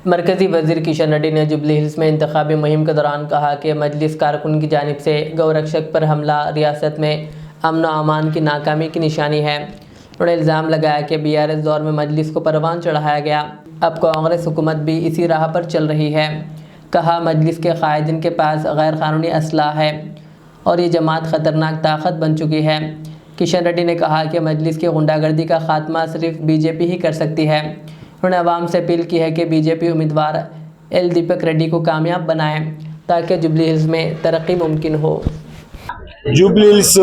मरकज़ी वज़ीर किशन रेड्डी ने जुबली हिल्स में इंतखाबी मुहिम के दौरान कहा कि मजलिस कारकुन की जानिब से गौरक्षक पर हमला रियासत में अमन व अमान की नाकामी की निशानी है। उन्होंने इल्ज़ाम लगाया कि BRS दौर में मजलिस को परवान चढ़ाया गया, अब कांग्रेस हुकूमत भी इसी राह पर चल रही है। कहा मजलिस के कायदीन के पास गैर कानूनी असलाह है और ये जमात ख़तरनाक ताकत बन चुकी है। किशन रेड्डी ने कहा कि मजलिस की गुंडागर्दी का खात्मा सिर्फ BJP ही कर सकती है। उन्होंने आवाम से अपील की है कि BJP उम्मीदवार L दीपक रेड्डी को कामयाब बनाएं ताकि जुबली हिल्स में तरक्की मुमकिन हो। జూబ్లీ హిల్స్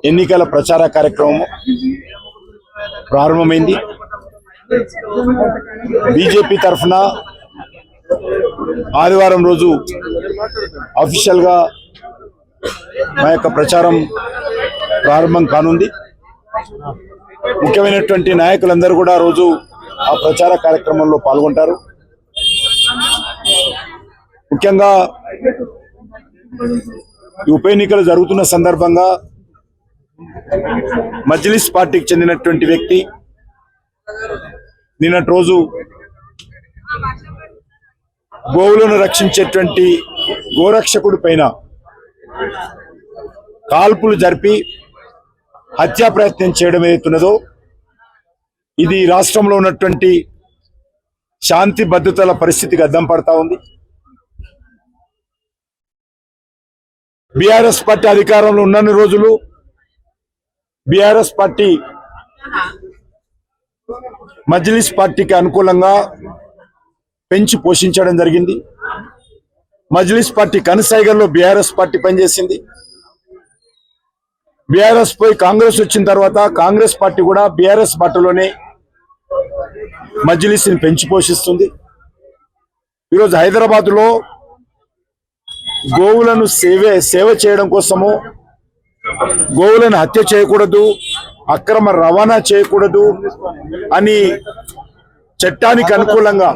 ఎన్నికల ప్రచార కార్యక్రమం ప్రారంభమైంది. బీజేపీ తరఫున ఆదివారం రోజు అఫీషియల్ గా మా యొక్క ప్రచారం ప్రారంభం కానుంది. ముఖ్యమైనటువంటి నాయకులందరూ కూడా రోజు ఆ ప్రచార కార్యక్రమంలో పాల్గొంటారు. ముఖ్యంగా ఈ ఉప ఎన్నికలు జరుగుతున్న సందర్భంగా మజ్లిస్ పార్టీకి చెందినటువంటి వ్యక్తి నిన్నటి రోజు గోవులను రక్షించేటువంటి గోరక్షకుడి పైన కాల్పులు జరిపి హత్యా ప్రయత్నం చేయడం ఏదైతున్నదో ఇది రాష్ట్రంలో ఉన్నటువంటి శాంతి భద్రతల పరిస్థితికి అద్దం పడతా ఉంది. బీఆర్ఎస్ పార్టీ అధికారంలో ఉన్నన్ని రోజులు బీఆర్ఎస్ పార్టీ మజ్లిస్ పార్టీకి అనుకూలంగా పెంచి పోషించడం జరిగింది. మజ్లిస్ పార్టీ కనసాయిగల్లో బీఆర్ఎస్ పార్టీ పనిచేసింది. బీఆర్ఎస్ పోయి కాంగ్రెస్ వచ్చిన తర్వాత కాంగ్రెస్ పార్టీ కూడా బీఆర్ఎస్ బాటలోనే మజ్లిస్ని పెంచి పోషిస్తుంది. ఈరోజు హైదరాబాద్ లో గోవులను సేవ చేయడం కోసము గోవులను హత్య చేయకూడదు, అక్రమ రవాణా చేయకూడదు అని చట్టానికి అనుకూలంగా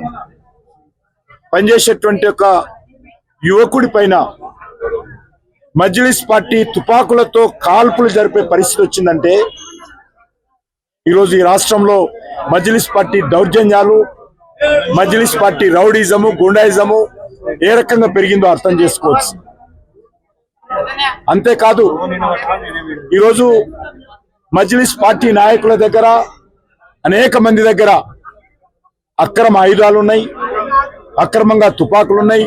పనిచేసేటువంటి ఒక యువకుడి పైన మజ్లిస్ పార్టీ తుపాకులతో కాల్పులు జరిపే పరిస్థితి వచ్చిందంటే ఈరోజు ఈ రాష్ట్రంలో మజ్లిస్ పార్టీ దౌర్జన్యాలు, మజ్లిస్ పార్టీ రౌడీజము, గుండాయిజము ఏ రకంగా పెరిగిందో అర్థం చేసుకోవచ్చు. అంతేకాదు ఈరోజు మజ్లిస్ పార్టీ నాయకుల దగ్గర అనేక మంది దగ్గర అక్రమ ఆయుధాలు ఉన్నాయి, అక్రమంగా తుపాకులు ఉన్నాయి,